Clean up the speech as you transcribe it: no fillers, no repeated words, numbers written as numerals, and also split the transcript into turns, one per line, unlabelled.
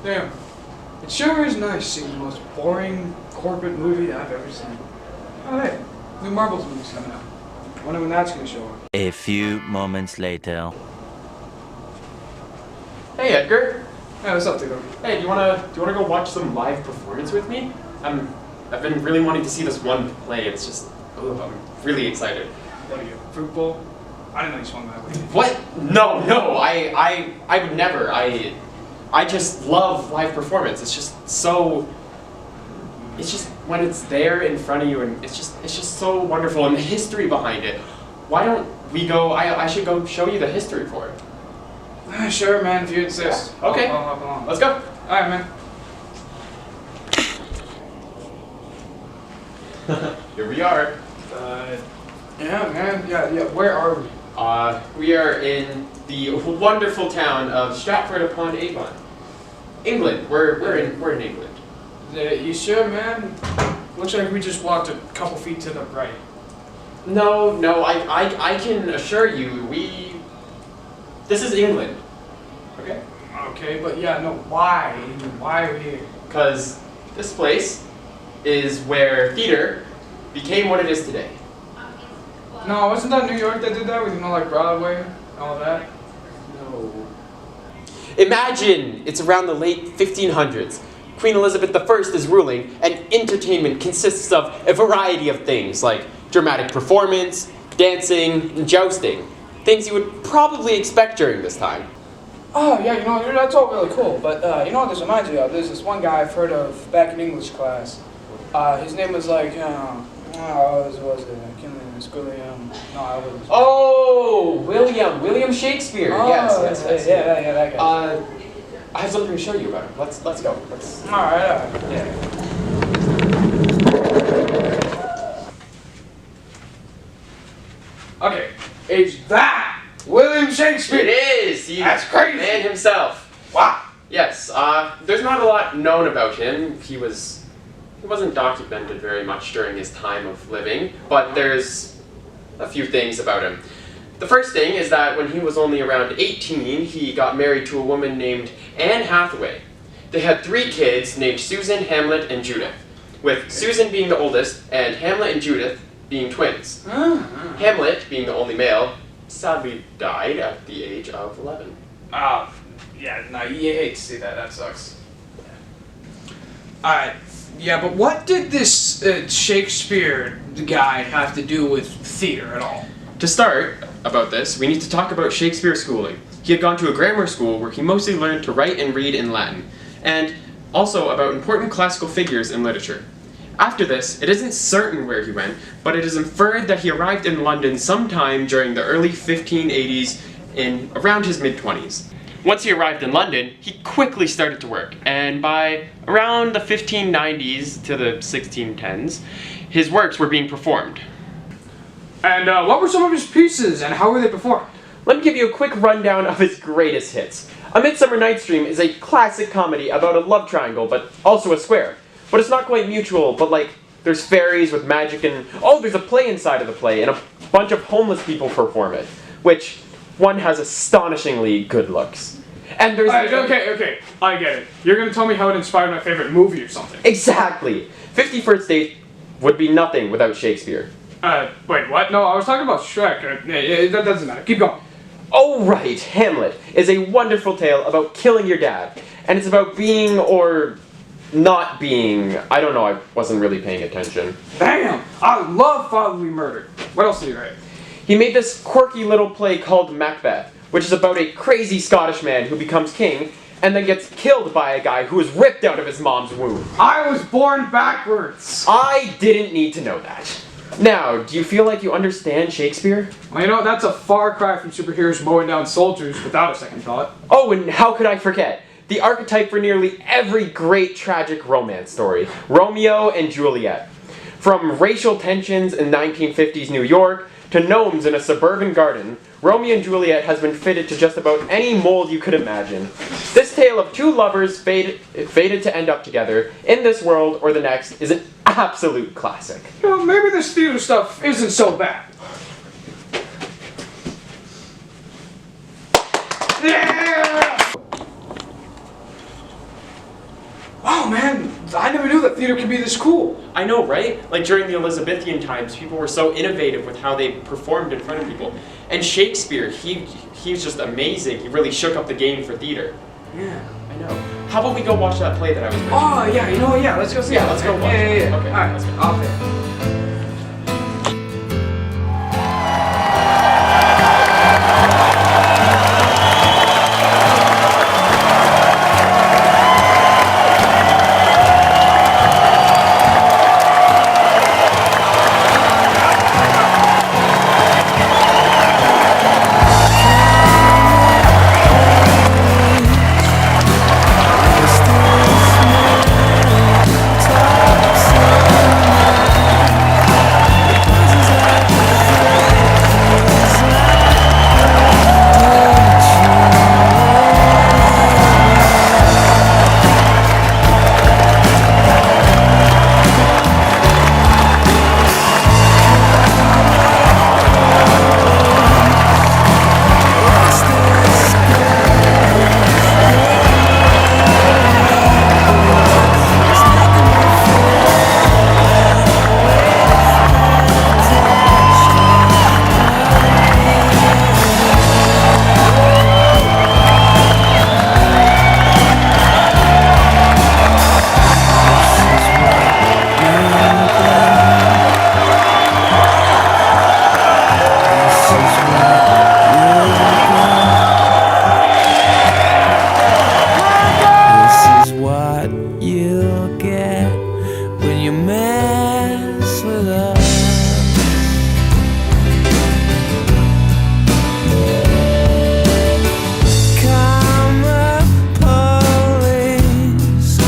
Damn. It sure is nice seeing the most boring corporate movie I've ever seen. Oh hey, new Marvel's movie's coming out. Wonder when that's gonna show up.
A few moments later.
Hey Edgar.
Hey, what's up, dude?
Hey, do you wanna go watch some live performance with me? I've been really wanting to see this one play. It's just, I'm really excited.
What are you, fruit bowl? I didn't know you swung that way.
What? No, I would never. I just love live performance. It's just so. It's just when it's there in front of you, and it's just so wonderful, and the history behind it. Why don't we go? I should go show you the history for it.
Sure, man, if you insist.
Yeah. Okay.
I'll hop along.
Let's go.
Alright, man.
Here we are.
Yeah, man. Yeah. Where are we?
We are in the wonderful town of Stratford-upon-Avon, England. We're in England.
You sure, man? Looks like we just walked a couple feet to the right.
No, I can assure you, this is England. Okay?
Okay, but yeah, no, why? Why are we here?
Because this place is where theater became what it is today.
No, wasn't that New York that did that with, like Broadway and all that?
No. Imagine it's around the late 1500s. Queen Elizabeth I is ruling, and entertainment consists of a variety of things like dramatic performance, dancing, and jousting. Things you would probably expect during this time.
Oh, yeah, that's all really cool. But you know what this reminds me of? There's this one guy I've heard of back in English class. His name was like, what was it? I can't remember.
Oh, William Shakespeare.
Oh,
Yes.
Yeah, that guy.
I have something to show you about him. Let's go.
All right.
Yeah.
Okay, is that William Shakespeare?
It is.
That's crazy.
Man himself.
Wow.
Yes. There's not a lot known about him. He wasn't documented very much during his time of living, but there's a few things about him. The first thing is that when he was only around 18, he got married to a woman named Anne Hathaway. They had 3 kids named Susan, Hamlet, and Judith, with Susan being the oldest and Hamlet and Judith being twins. Hamlet, being the only male, sadly died at the age of 11.
Yeah, no, you hate to see that. That sucks. Alright, yeah, but what did this Shakespeare guy have to do with theater at all?
To start about this, we need to talk about Shakespeare's schooling. He had gone to a grammar school where he mostly learned to write and read in Latin, and also about important classical figures in literature. After this, it isn't certain where he went, but it is inferred that he arrived in London sometime during the early 1580s in around his mid-20s. Once he arrived in London, he quickly started to work, and by around the 1590s to the 1610s, his works were being performed.
And what were some of his pieces, and how were they performed?
Let me give you a quick rundown of his greatest hits. A Midsummer Night's Dream is a classic comedy about a love triangle, but also a square. But it's not quite mutual, but like, there's fairies with magic and, there's a play inside of the play, and a bunch of homeless people perform it, which one has astonishingly good looks. And there's...
Okay, I get it. You're gonna tell me how it inspired my favorite movie or something.
Exactly! 50 First Dates would be nothing without Shakespeare.
Wait, what? No, I was talking about Shrek. That doesn't matter. Keep going.
Oh, right! Hamlet is a wonderful tale about killing your dad. And it's about being, or not being, I don't know, I wasn't really paying attention.
Damn! I love fatherly murder. What else did you write?
He made this quirky little play called Macbeth, which is about a crazy Scottish man who becomes king, and then gets killed by a guy who was ripped out of his mom's womb.
I was born backwards!
I didn't need to know that. Now, do you feel like you understand Shakespeare?
Well, that's a far cry from superheroes mowing down soldiers without a second thought.
Oh, and how could I forget? The archetype for nearly every great tragic romance story, Romeo and Juliet. From racial tensions in 1950s New York to gnomes in a suburban garden, Romeo and Juliet has been fitted to just about any mold you could imagine. This tale of 2 lovers fated to end up together in this world or the next is an absolute classic.
Well, maybe this theater stuff isn't so bad. Yeah! Wow, man, I never knew that theater could be this cool.
I know, right? Like during the Elizabethan times, people were so innovative with how they performed in front of people. And Shakespeare, he's just amazing. He really shook up the game for theater.
Yeah.
I know. How about we go watch that play that I was mentioning?
Oh, yeah, you know what? Yeah, let's go see it.
Yeah, let's go watch
Yeah.
it. Okay,
All right,
let's go.
off it.